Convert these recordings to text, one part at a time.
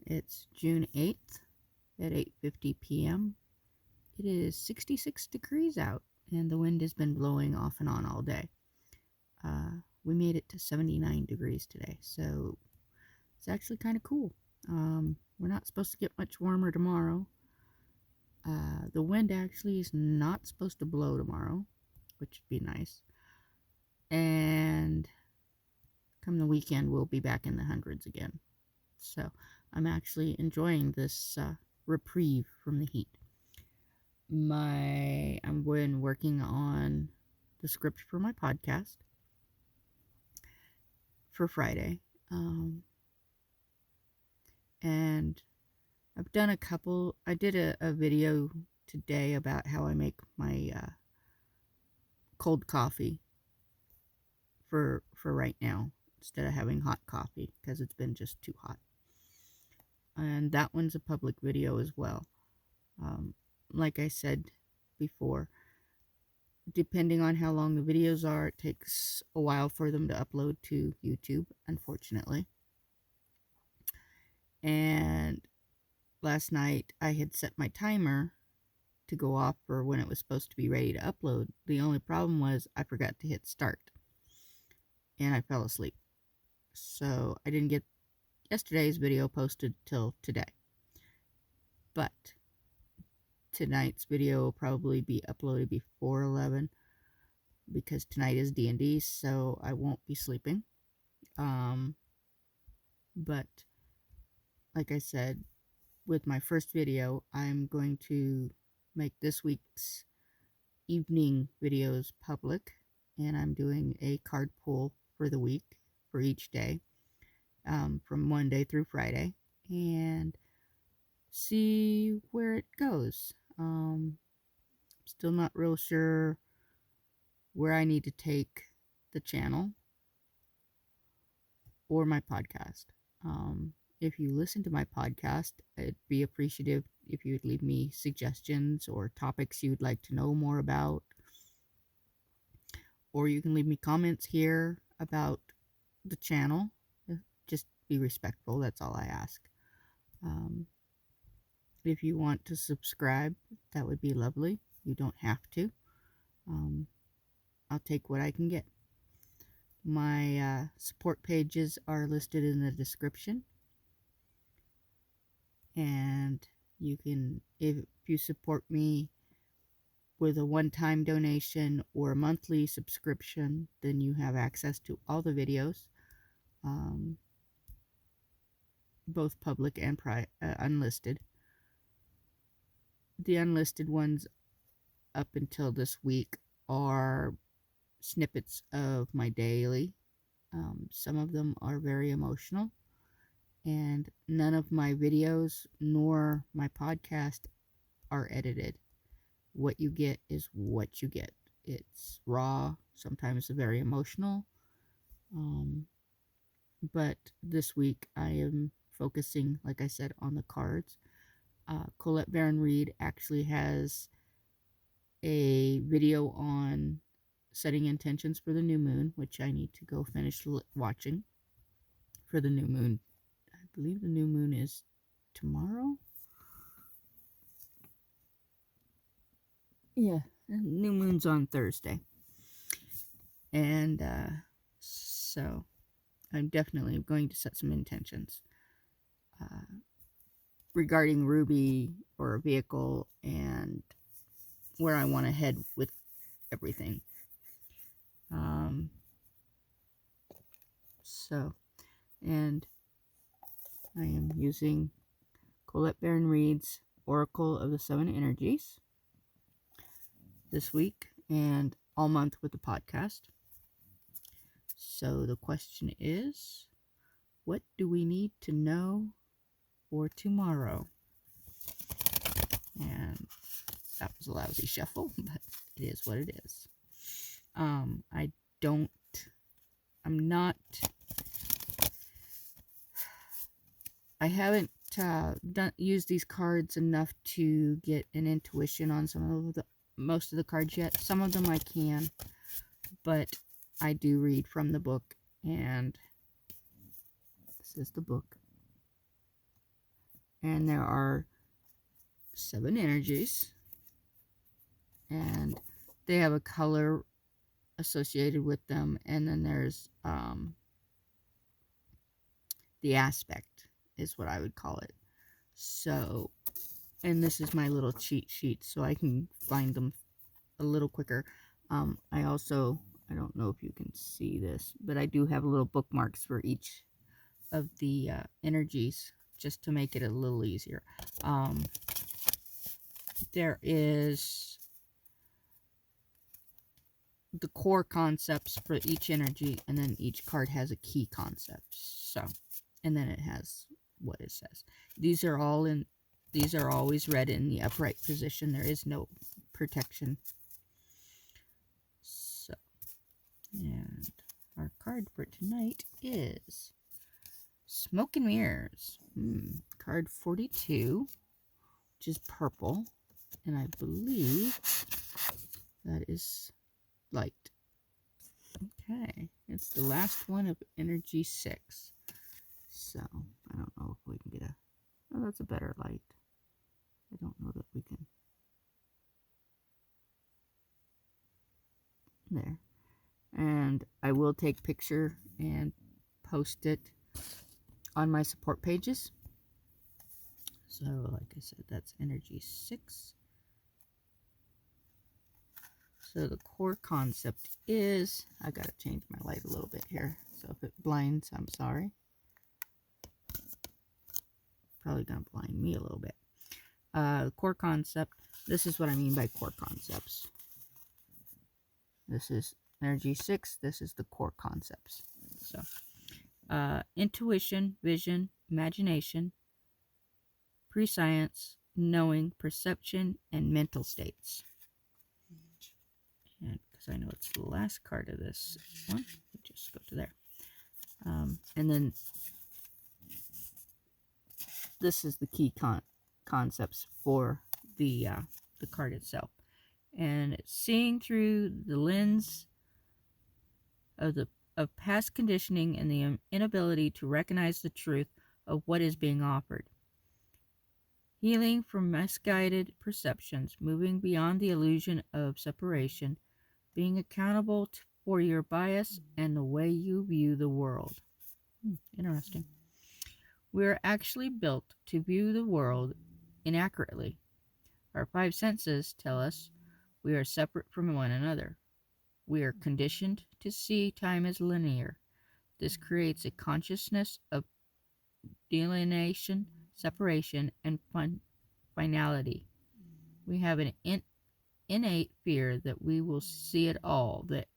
It's June 8th at 8:50 p.m. It is 66 degrees out, and the wind has been blowing off and on all day. We made it to 79 degrees today, so it's actually kind of cool. We're not supposed to get much warmer tomorrow. The wind actually is not supposed to blow tomorrow, which would be nice. And come the weekend, we'll be back in the hundreds again. So I'm actually enjoying this reprieve from the heat. I've been working on the script for my podcast for Friday. And I've done I did a video today about how I make my cold coffee for right now, instead of having hot coffee, because it's been just too hot. And that one's a public video as well. Like I said before, depending on how long the videos are, it takes a while for them to upload to YouTube, unfortunately. And last night I had set my timer to go off for when it was supposed to be ready to upload. The only problem was I forgot to hit start, and I fell asleep. So I didn't get yesterday's video posted till today. But tonight's video will probably be uploaded before 11, because tonight is D&D, so I won't be sleeping. But like I said, with my first video, I'm going to make this week's evening videos public, and I'm doing a card pull for the week for each day, from Monday through Friday, and see where it goes. Still not real sure where I need to take the channel or my podcast. If you listen to my podcast, I'd be appreciative if you would leave me suggestions or topics you'd like to know more about. Or you can leave me comments here about the channel. Just be respectful, that's all I ask. If you want to subscribe, that would be lovely. You don't have to. I'll take what I can get. My support pages are listed in the description. And you can, if you support me with a one-time donation or a monthly subscription, then you have access to all the videos, both public and unlisted. The unlisted ones up until this week are snippets of my daily. Some of them are very emotional, and none of my videos nor my podcast are edited. What you get is what you get. It's raw, sometimes very emotional. But this week I am focusing, like I said, on the cards. Colette Baron-Reid actually has a video on setting intentions for the new moon, which I need to go finish watching for the new moon. I believe the new moon is tomorrow. Yeah, new moon's on Thursday. And so I'm definitely going to set some intentions regarding Ruby or a vehicle and where I want to head with everything. And I am using Colette Baron-Reid's Oracle of the Seven Energies this week and all month with the podcast. So the question is, what do we need to know for tomorrow? And that was a lousy shuffle, but it is what it is. I haven't used these cards enough to get an intuition on most of the cards yet. Some of them I can, but I do read from the book, and this is the book. And there are 7 energies, and they have a color associated with them, and then there's the aspect is what I would call it. So, and this is my little cheat sheet so I can find them a little quicker. I don't know if you can see this, but I do have little bookmarks for each of the energies just to make it a little easier. There is the core concepts for each energy, and then each card has a key concept. So, and then it has what it says. These are always read in the upright position. There is no protection. So, and our card for tonight is Smoke and Mirrors. Card 42, which is purple, and I believe that is light. Okay, it's the last one of energy 6. So, I don't know if we can get a... Oh, that's a better light. I don't know that we can... There. And I will take picture and post it on my support pages. So, like I said, that's energy 6. So the core concept is... I gotta change my light a little bit here. So if it blinds, I'm sorry. Probably gonna blind me a little bit. Core concept. This is what I mean by core concepts. This is energy 6. This is the core concepts. So, intuition, vision, imagination, prescience, knowing, perception, and mental states. And because I know it's the last card of this one, we'll just go to there. And then this is the key concepts for the card itself. And it's seeing through the lens of past conditioning and the inability to recognize the truth of what is being offered. Healing from misguided perceptions, moving beyond the illusion of separation, being accountable for your bias and the way you view the world. Interesting. We are actually built to view the world inaccurately. Our 5 senses tell us we are separate from one another. We are conditioned to see time as linear. This creates a consciousness of delineation, separation, and finality. We have an innate fear that we will see it all, that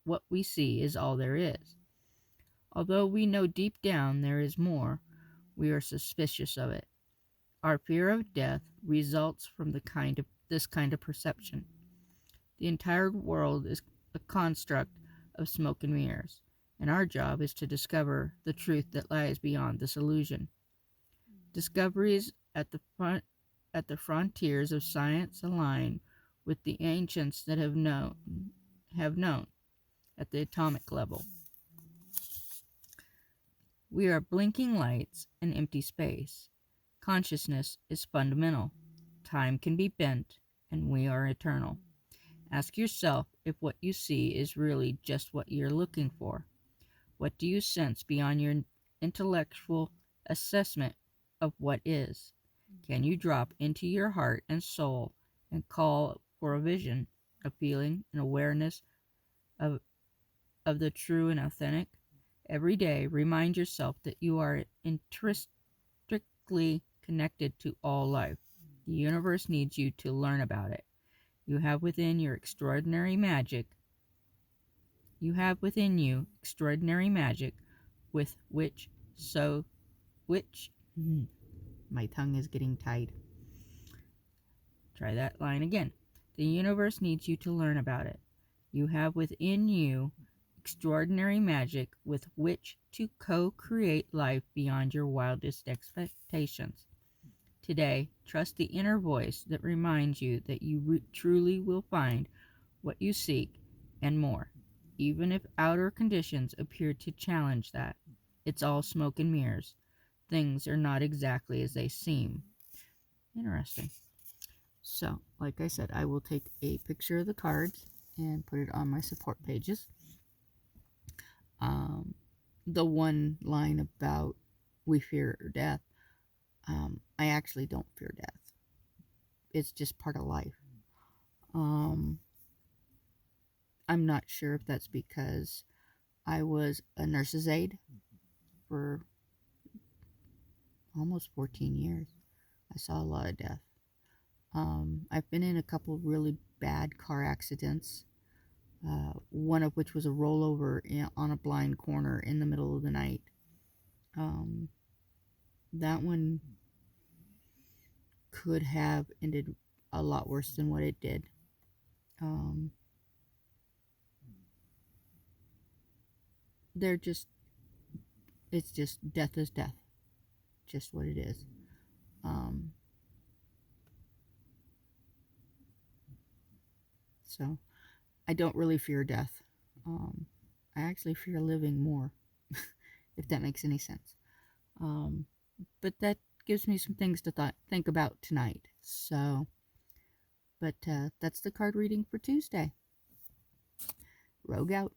what we see is all there is. Although we know deep down there is more, we are suspicious of it. Our fear of death results from this kind of perception. The entire world is a construct of smoke and mirrors, and our job is to discover the truth that lies beyond this illusion. Discoveries at the frontiers of science align with the ancients that have known at the atomic level. We are blinking lights in empty space. Consciousness is fundamental. Time can be bent, and we are eternal. Ask yourself if what you see is really just what you're looking for. What do you sense beyond your intellectual assessment of what is? Can you drop into your heart and soul and call for a vision, a feeling, an awareness of the true and authentic? Every day, remind yourself that you are intrinsically connected to all life. The universe needs you to learn about it. You have within you extraordinary magic with which my tongue is getting tied. Try that line again. The universe needs you to learn about it. You have within you extraordinary magic with which to co-create life beyond your wildest expectations. Today, trust the inner voice that reminds you that you truly will find what you seek and more, even if outer conditions appear to challenge that. It's all smoke and mirrors. things are not exactly as they seem. Interesting. So, like I said, I will take a picture of the cards and put it on my support pages. The one line about we fear death, I actually don't fear death. It's just part of life. I'm not sure if that's because I was a nurse's aide for almost 14 years. I saw a lot of death. I've been in a couple really bad car accidents, one of which was a rollover on a blind corner in the middle of the night. That one could have ended a lot worse than what it did. It's just death is death. Just what it is. So I don't really fear death. I actually fear living more, if that makes any sense. But that gives me some things to think about tonight. So, but that's the card reading for Tuesday. Rogue out.